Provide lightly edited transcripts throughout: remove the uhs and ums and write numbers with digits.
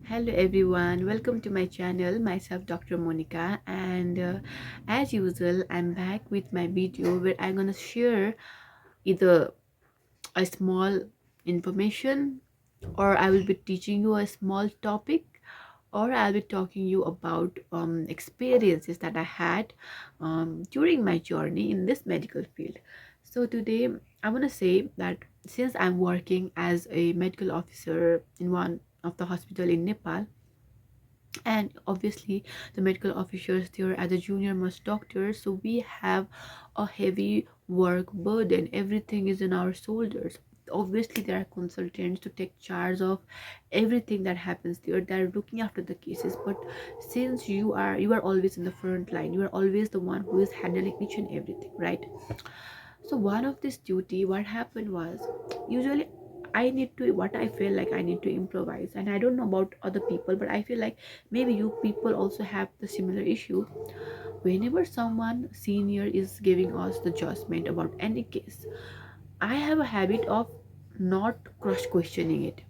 Hello everyone, welcome to my channel, myself Dr. Monica, and as usual I'm back with my video where I'm gonna share either a small information, or I will be teaching you a small topic, or I'll be talking you about experiences that I had during my journey in this medical field. So today I want to say that since I'm working as a medical officer in one of the hospital in Nepal, and obviously the medical officers there as a junior most doctors, so we have a heavy work burden. Everything is in our shoulders. Obviously there are consultants to take charge of everything that happens there. They're looking after the cases, but since you are always in the front line, you are always the one who is handling each and everything, right? So one of this duty, what happened was, usually I need to, what I feel like I need to improvise, and I don't know about other people, but I feel like maybe you people also have the similar issue. Whenever someone senior is giving us the judgment about any case, I have a habit of not cross questioning it.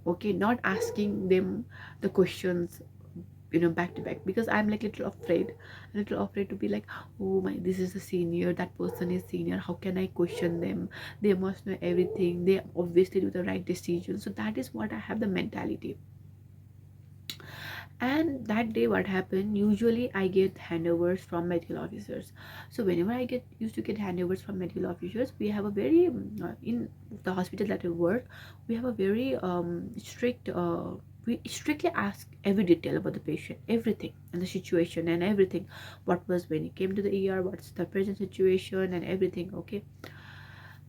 Okay, not asking them the questions, back to back, because I'm like little afraid to be like, oh my, this is a senior, that person is senior, how can I question them? They must know everything, they obviously do the right decision. So that is what I have the mentality. And that day what happened, usually I get handovers from medical officers. So whenever I get used to get handovers from medical officers, we have a very in the hospital that I work, we have a very strict we strictly ask every detail about the patient, everything, and the situation and everything. What was when he came to the ER, what's the present situation and everything. Okay,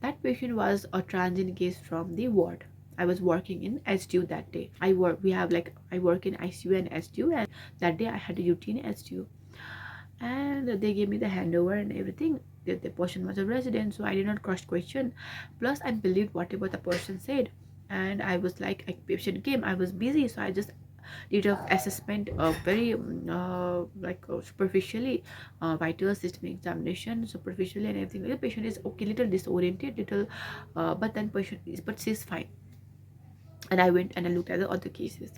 that patient was a transient case from the ward. I was working in SDU that day. I work in ICU and SDU, and that day I had a duty in SDU. And they gave me the handover and everything. The person was a resident, so I did not cross question. Plus I believed whatever the person said. And I was like, a patient came, I was busy, so I just did a assessment, very superficially, vital system examination superficially and everything. The patient is okay, little disoriented, little, but then patient is, but she's fine. And I went and I looked at the other cases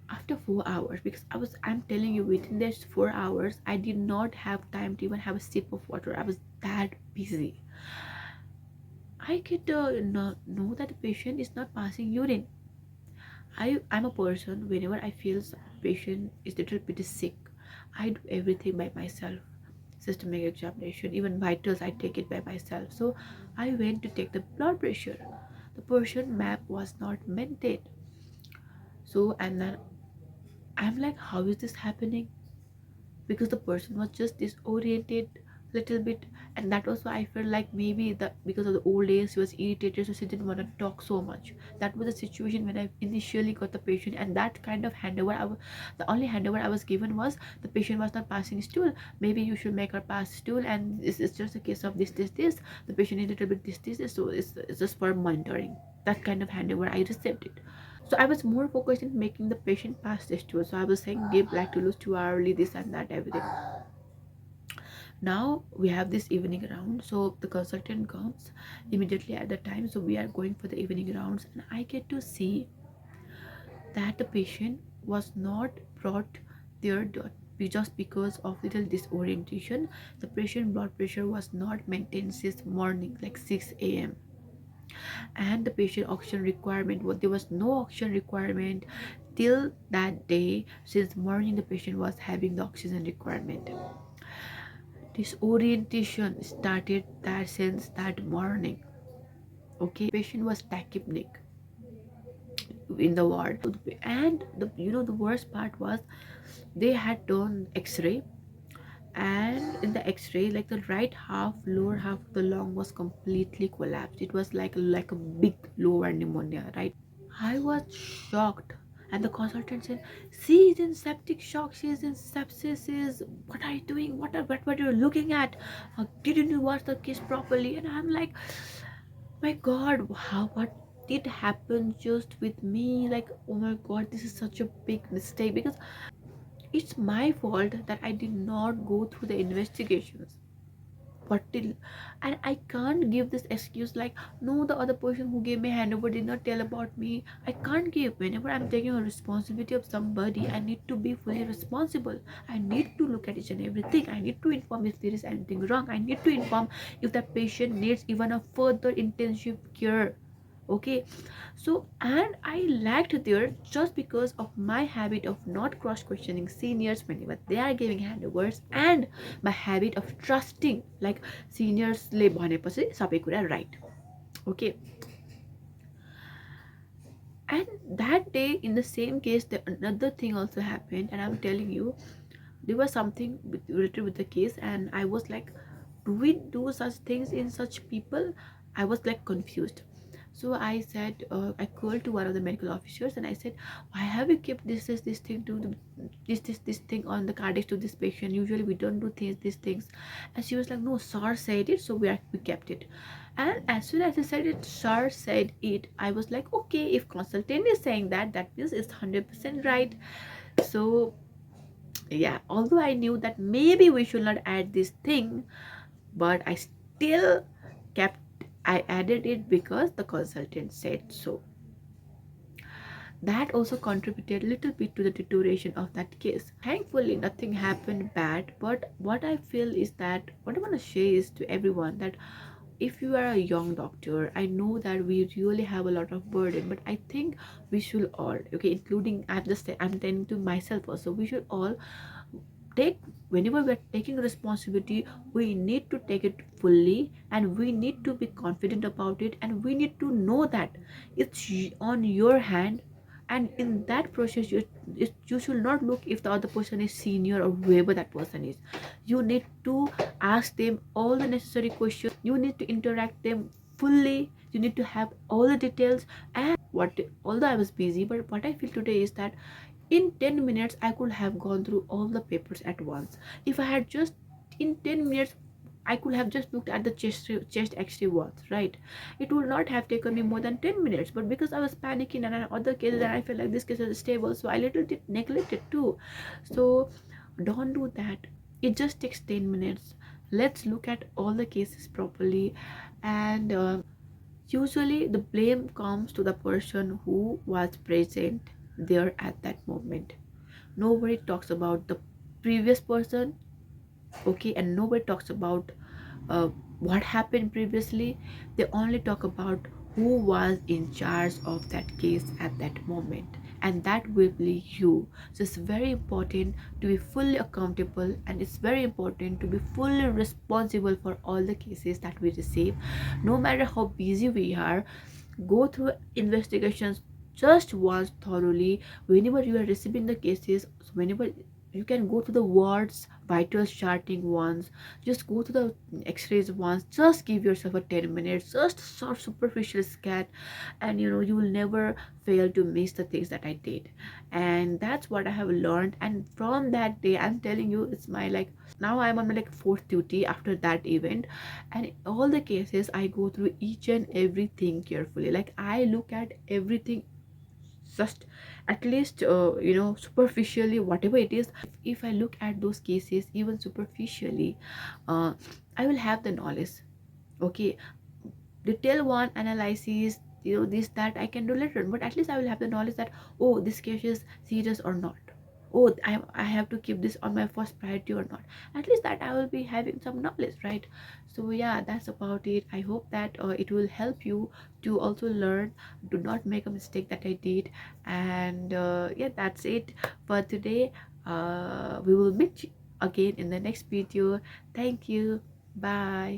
after 4 hours, because I'm telling you, within those 4 hours I did not have time to even have a sip of water. I was that busy. I get know that the patient is not passing urine. I'm a person, whenever I feel patient is little bit sick, I do everything by myself. Systemic examination, even vitals, I take it by myself. So I went to take the blood pressure. The person map was not maintained. So and then I'm like, how is this happening? Because the person was just disoriented little bit. And that was why I felt like maybe that because of the old age she was irritated, so she didn't want to talk so much. That was the situation when I initially got the patient. And that kind of handover, the only handover I was given was, the patient was not passing stool, maybe you should make her pass stool, and it's just a case of this, the patient is a little bit this, so it's just for monitoring. That kind of handover I received it. So I was more focused in making the patient pass this tour. So I was saying give lactulose too early, this and that, everything. Now we have this evening round, so the consultant comes immediately at the time, so we are going for the evening rounds, and I get to see that the patient was not brought there just because of little disorientation. The patient blood pressure was not maintained since morning, like 6 a.m. And the patient oxygen requirement, what, there was no oxygen requirement till that day. Since morning the patient was having the oxygen requirement. Disorientation started that since that morning. Okay, patient was tachypneic in the ward. And the worst part was, they had done x-ray, and in the x-ray, like the right half, lower half of the lung was completely collapsed. It was like a big lower pneumonia, right? I was shocked. And the consultant said, she is in septic shock, she is in sepsis. Is What are you doing? What are you looking at? Didn't you watch the case properly? And I'm like, my god, what did happen just with me? Like, oh my god, this is such a big mistake, because it's my fault that I did not go through the investigations. till, and I can't give this excuse like, no, the other person who gave me handover did not tell about me. I can't give. Whenever I'm taking a responsibility of somebody, I need to be fully responsible. I need to look at each and everything. I need to inform if there is anything wrong. I need to inform if that patient needs even a further intensive care. Okay, so, and I lacked there just because of my habit of not cross questioning seniors whenever they are giving handovers, and my habit of trusting like seniors ले भनेपछि सबै कुरा right. Okay, and that day in the same case another thing also happened, and I'm telling you, there was something related with the case, and I was like, do we do such things in such people? I was like confused. So I said, I called to one of the medical officers and I said, why have you kept this thing to this thing on the cardiac to this patient? Usually we don't do these things. And she was like, no, sir said it, so we kept it. And as soon as I said it, sir said it, I was like, okay, if consultant is saying that, that means it's 100% right. So yeah, although I knew that maybe we should not add this thing, but I still kept, I added it because the consultant said so. That also contributed a little bit to the deterioration of that case. Thankfully nothing happened bad, but what I feel is that what I want to share is to everyone that if you are a young doctor, I know that we really have a lot of burden, but I think we should all, okay, including I'm telling to myself also, we should all take, whenever we're taking responsibility, we need to take it fully, and we need to be confident about it, and we need to know that it's on your hand. And in that process, you should not look if the other person is senior or whoever that person is. You need to ask them all the necessary questions, you need to interact them fully, you need to have all the details. And what, although I was busy, but what I feel today is that in 10 minutes I could have gone through all the papers at once. If I had just, in 10 minutes I could have just looked at the chest x-ray once, right? It would not have taken me more than 10 minutes, but because I was panicking and other cases and I felt like this case is stable, so I little bit neglected too. So don't do that. It just takes 10 minutes. Let's look at all the cases properly. And usually the blame comes to the person who was present there at that moment. Nobody talks about the previous person, okay, and nobody talks about uh, what happened previously. They only talk about who was in charge of that case at that moment, and that will be you. So it's very important to be fully accountable, and it's very important to be fully responsible for all the cases that we receive. No matter how busy we are, go through investigations just once thoroughly whenever you are receiving the cases. So whenever you can go to the wards vitals charting once, just go to the x-rays once, just give yourself a 10 minutes, just sort of superficial scan, and you will never fail to miss the things that I did. And that's what I have learned, and from that day I'm telling you, it's my like, now I'm on my like fourth duty after that event. And in all the cases I go through each and everything carefully, like I look at everything just at least superficially, whatever it is. If I look at those cases even superficially, uh, I will have the knowledge. Okay, detail one analysis, this that I can do later, but at least I will have the knowledge that, oh, this case is serious or not. Oh, I have to keep this on my first priority or not. At least that I will be having some knowledge, right? So yeah, that's about it. I hope that it will help you to also learn, do not make a mistake that I did. And yeah, that's it for today. We will meet again in the next video. Thank you. Bye.